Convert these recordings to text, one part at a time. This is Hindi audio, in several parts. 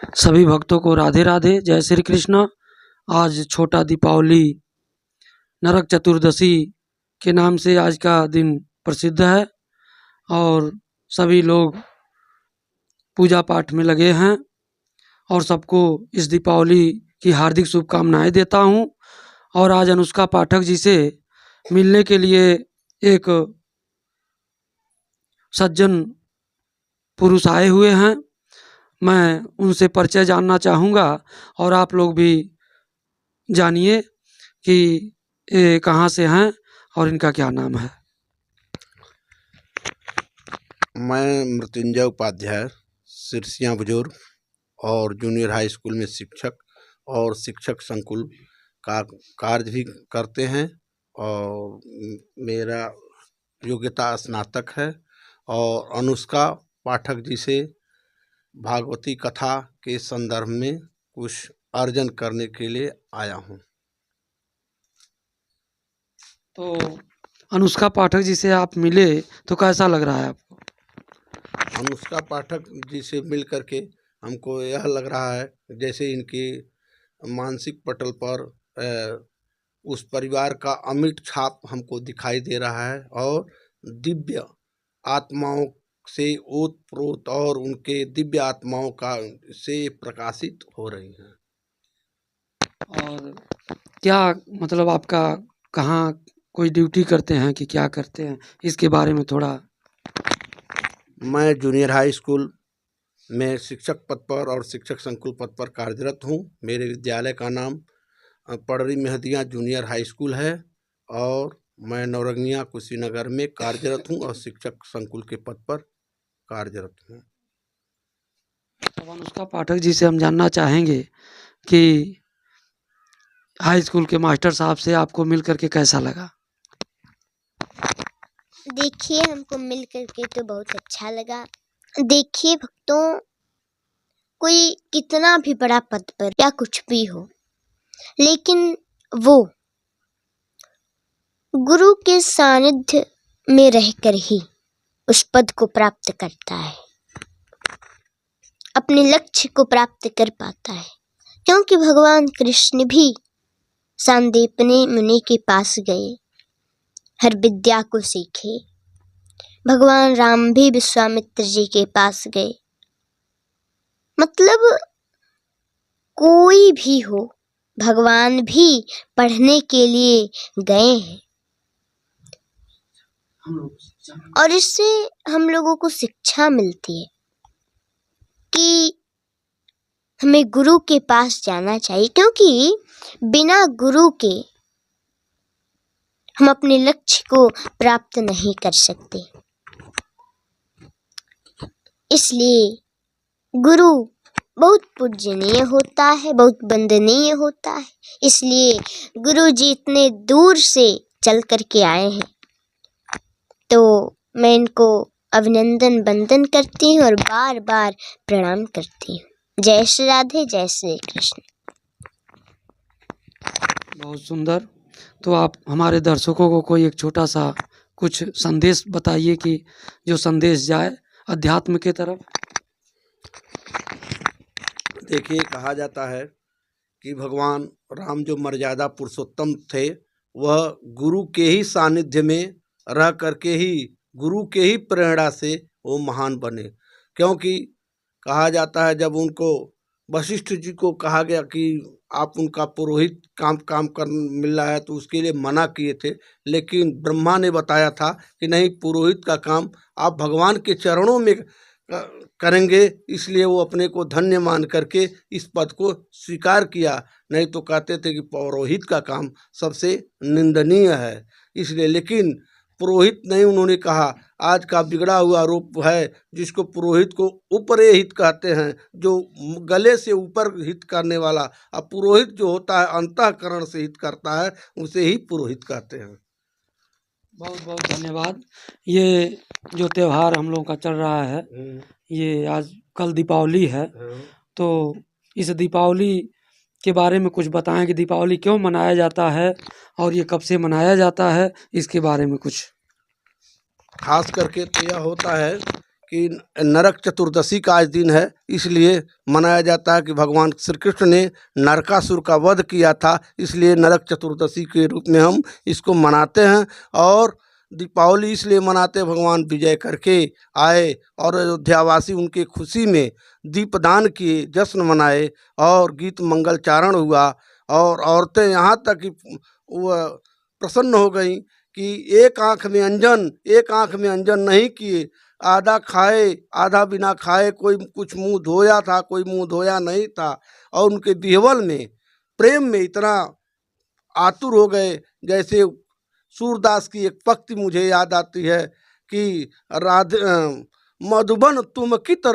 सभी भक्तों को राधे राधे, जय श्री कृष्ण। आज छोटा दीपावली नरक चतुर्दशी के नाम से आज का दिन प्रसिद्ध है और सभी लोग पूजा पाठ में लगे हैं और सबको इस दीपावली की हार्दिक शुभकामनाएं देता हूं। और आज अनुष्का पाठक जी से मिलने के लिए एक सज्जन पुरुष आए हुए हैं। मैं उनसे परिचय जानना चाहूँगा और आप लोग भी जानिए कि ये कहाँ से हैं और इनका क्या नाम है। मैं मृत्युंजय उपाध्याय, सिरसिया बुजुर्ग और जूनियर हाई स्कूल में शिक्षक और शिक्षक संकुल का कार्य भी करते हैं और मेरा योग्यता स्नातक है। और अनुष्का पाठक जी से भागवती कथा के संदर्भ में कुछ अर्जन करने के लिए आया हूँ। तो अनुष्का पाठक जी से आप मिले तो कैसा लग रहा है आपको? अनुष्का पाठक जी से मिल करके हमको यह लग रहा है जैसे इनके मानसिक पटल पर उस परिवार का अमिट छाप हमको दिखाई दे रहा है और दिव्य आत्माओं से ओतप्रोत और उनके दिव्य आत्माओं का से प्रकाशित हो रही हैं। और क्या मतलब आपका कहाँ कोई ड्यूटी करते हैं कि क्या करते हैं, इसके बारे में थोड़ा। मैं जूनियर हाई स्कूल में शिक्षक पद पर और शिक्षक संकुल पद पर कार्यरत हूँ। मेरे विद्यालय का नाम पड़री मेहदिया जूनियर हाई स्कूल है और मैं नौरंगिया कुशीनगर में कार्यरत हूँ और शिक्षक संकुल के पद पर कार्यरत हूँ। अब अनुष्का पाठक जी से हम जानना चाहेंगे कि हाई स्कूल के मास्टर साहब से आपको मिल करके कैसा लगा? देखिए, हमको मिल करके तो बहुत अच्छा लगा। देखिए भक्तों, कोई कितना भी बड़ा पद पर या कुछ भी हो, लेकिन वो गुरु के सानिध्य में रहकर ही उस पद को प्राप्त करता है, अपने लक्ष्य को प्राप्त कर पाता है। क्योंकि भगवान कृष्ण भी सांदीपनि मुनि के पास गए, हर विद्या को सीखे। भगवान राम भी विश्वामित्र जी के पास गए। मतलब कोई भी हो, भगवान भी पढ़ने के लिए गए हैं और इससे हम लोगों को शिक्षा मिलती है कि हमें गुरु के पास जाना चाहिए, क्योंकि बिना गुरु के हम अपने लक्ष्य को प्राप्त नहीं कर सकते। इसलिए गुरु बहुत पूजनीय होता है, बहुत वंदनीय होता है। इसलिए गुरु जी इतने दूर से चल करके आए हैं, तो मैं इनको अभिनंदन वंदन करती हूँ और बार बार प्रणाम करती हूँ। जय श्री राधे, जय श्री कृष्ण। बहुत सुंदर। तो आप हमारे दर्शकों को कोई एक छोटा सा कुछ संदेश बताइए कि जो संदेश जाए अध्यात्म के तरफ। देखिए, कहा जाता है कि भगवान राम जो मर्यादा पुरुषोत्तम थे, वह गुरु के ही सानिध्य में रह करके ही, गुरु के ही प्रेरणा से वो महान बने। क्योंकि कहा जाता है जब उनको वशिष्ठ जी को कहा गया कि आप उनका पुरोहित काम कर मिल रहा है तो उसके लिए मना किए थे, लेकिन ब्रह्मा ने बताया था कि नहीं, पुरोहित का काम आप भगवान के चरणों में करेंगे। इसलिए वो अपने को धन्य मान करके इस पद को स्वीकार किया। नहीं तो कहते थे कि पुरोहित का काम सबसे निंदनीय है। इसलिए, लेकिन पुरोहित नहीं, उन्होंने कहा आज का बिगड़ा हुआ रूप है जिसको पुरोहित को ऊपरे हित कहते हैं, जो गले से ऊपर हित करने वाला। अब पुरोहित जो होता है अंतःकरण से हित करता है, उसे ही पुरोहित कहते हैं। बहुत बहुत धन्यवाद। ये जो त्यौहार हम लोगों का चल रहा है, ये आज कल दीपावली है, तो इस दीपावली के बारे में कुछ बताएं कि दीपावली क्यों मनाया जाता है और ये कब से मनाया जाता है, इसके बारे में कुछ। खास करके तो यह होता है कि नरक चतुर्दशी का आज दिन है, इसलिए मनाया जाता है कि भगवान श्री कृष्ण ने नरकासुर का वध किया था, इसलिए नरक चतुर्दशी के रूप में हम इसको मनाते हैं। और दीपावली इसलिए मनाते हैं, भगवान विजय करके आए और अयोध्यावासी उनके खुशी में दीपदान किए, जश्न मनाए और गीत मंगलचारण हुआ। और औरतें यहाँ तक कि वह प्रसन्न हो गईं कि एक आँख में अंजन नहीं किए, आधा खाए आधा बिना खाए, कोई कुछ मुंह धोया था, कोई मुंह धोया नहीं था। और उनके बिहवल में, प्रेम में इतना आतुर हो गए। जैसे सूरदास की एक पंक्ति मुझे याद आती है कि मधुबन तुम कत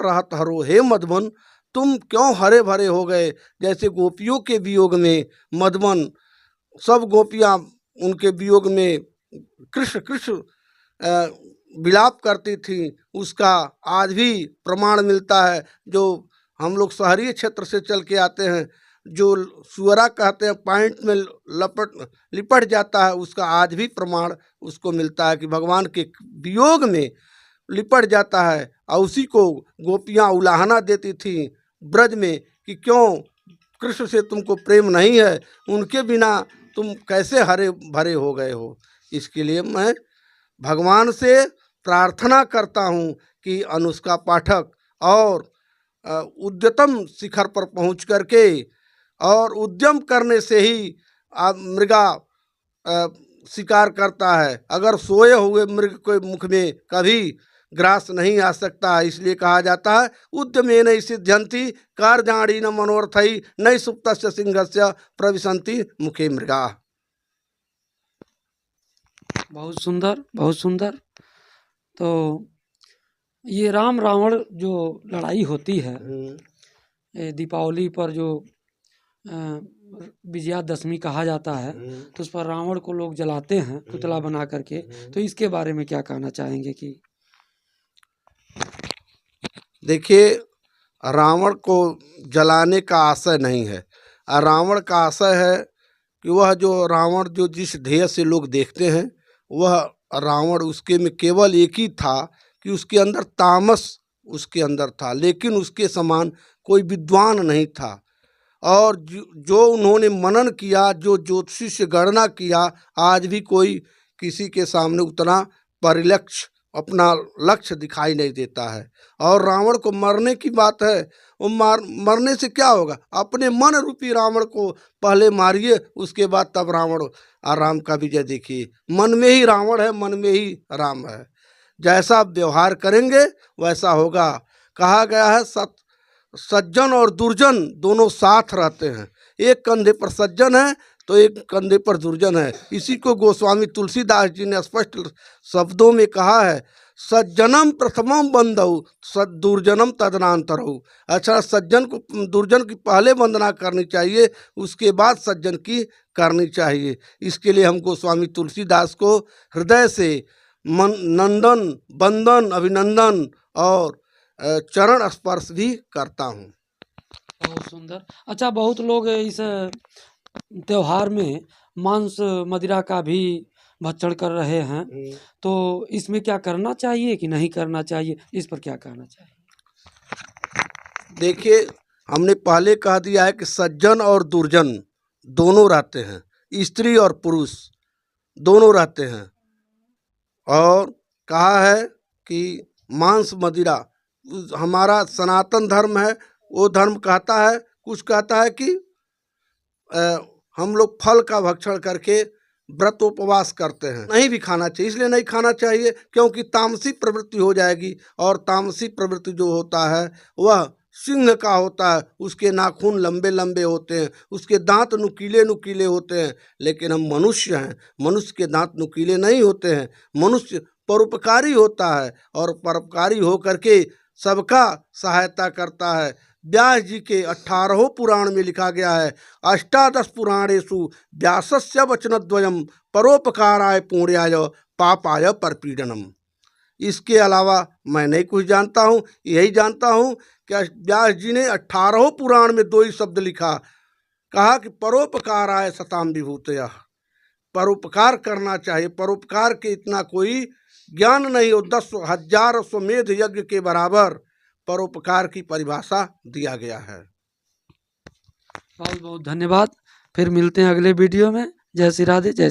रहत हरो, हे मधुबन तुम क्यों हरे भरे हो गए। जैसे गोपियों के वियोग में मधुबन, सब गोपियाँ उनके वियोग में कृष्ण कृष्ण विलाप करती थी, उसका आज भी प्रमाण मिलता है। जो हम लोग शहरी क्षेत्र से चल के आते हैं, जो सुअरा कहते हैं पैंट में लिपट जाता है, उसका आज भी प्रमाण उसको मिलता है कि भगवान के वियोग में लिपट जाता है। और उसी को गोपियाँ उलाहना देती थी ब्रज में कि क्यों कृष्ण से तुमको प्रेम नहीं है, उनके बिना तुम कैसे हरे भरे हो गए हो। इसके लिए मैं भगवान से प्रार्थना करता हूँ कि अनुष्का पाठक और उद्यतम शिखर पर पहुँच करके, और उद्यम करने से ही मृगा शिकार करता है। अगर सोए हुए मृग के मुख में कभी ग्रास नहीं आ सकता। इसलिए कहा जाता है उद्यमे न सिद्ध्यंति कार्याणि न मनोर्थई न सुप्तस्य सिंहस्य प्रविशन्ति मुखे मृगा। बहुत सुंदर, बहुत सुंदर। तो ये राम रावण जो लड़ाई होती है, दीपावली पर जो विजयादशमी कहा जाता है, तो उस पर रावण को लोग जलाते हैं पुतला बना करके। तो इसके बारे में क्या कहना चाहेंगे? कि देखिए, रावण को जलाने का आशय नहीं है। रावण का आशय है कि वह जो रावण जो जिस ध्येय से लोग देखते हैं, वह रावण उसके में केवल एक ही था कि उसके अंदर तामस उसके अंदर था, लेकिन उसके समान कोई विद्वान नहीं था। और जो उन्होंने मनन किया, जो ज्योतिषी से गणना किया, आज भी कोई किसी के सामने उतना परिलक्ष्य अपना लक्ष्य दिखाई नहीं देता है। और रावण को मरने की बात है, वो मरने से क्या होगा? अपने मन रूपी रावण को पहले मारिए, उसके बाद तब रावण और राम का विजय देखिए। मन में ही रावण है, मन में ही राम है। जैसा व्यवहार करेंगे वैसा होगा। कहा गया है सज्जन और दुर्जन दोनों साथ रहते हैं। एक कंधे पर सज्जन है तो एक कंधे पर दुर्जन है। इसी को गोस्वामी तुलसीदास जी ने स्पष्ट शब्दों में कहा है, सज्जनम प्रथमम बंधु दुर्जनम तदनांतरहु। अच्छा, सज्जन को दुर्जन की पहले वंदना करनी चाहिए, उसके बाद सज्जन की करनी चाहिए। इसके लिए हम गोस्वामी तुलसीदास को हृदय से नंदन बंदन अभिनंदन और चरण स्पर्श भी करता हूँ। बहुत सुंदर। अच्छा, बहुत लोग इस त्योहार में मांस मदिरा का भी भक्षण कर रहे हैं, तो इसमें क्या करना चाहिए कि नहीं करना चाहिए? इस पर क्या कहना चाहिए? देखिए, हमने पहले कह दिया है कि सज्जन और दुर्जन दोनों रहते हैं, स्त्री और पुरुष दोनों रहते हैं। और कहा है कि मांस मदिरा, हमारा सनातन धर्म है, वो धर्म कहता है, कुछ कहता है कि हम लोग फल का भक्षण करके व्रत उपवास करते हैं, नहीं भी खाना चाहिए। इसलिए नहीं खाना चाहिए क्योंकि तामसी प्रवृत्ति हो जाएगी। और तामसी प्रवृत्ति जो होता है वह सिंह का होता है, उसके नाखून लंबे लंबे होते हैं, उसके दांत नुकीले नुकीले होते हैं। लेकिन हम मनुष्य हैं, मनुष्य के दांत नुकीले नहीं होते हैं। मनुष्य परोपकारी होता है और परोपकारी हो करके सबका सहायता करता है। व्यास जी के 18 पुराण में लिखा गया है, अष्टादश पुराणेषु व्यासस्य वचनद्वयम् परोपकाराय पुण्याय पापाय परपीडनम। इसके अलावा मैं नहीं कुछ जानता हूँ, यही जानता हूँ कि व्यास जी ने 18 पुराण में 2 ही शब्द लिखा, कहा कि परोपकाराय सताम विभूतयः, परोपकार करना चाहिए। परोपकार के इतना कोई ज्ञान नहीं हो 10,000 अश्वमेध यज्ञ के बराबर परोपकार की परिभाषा दिया गया है। बहुत बहुत धन्यवाद। फिर मिलते हैं अगले वीडियो में। जय श्री राधे, जय श्री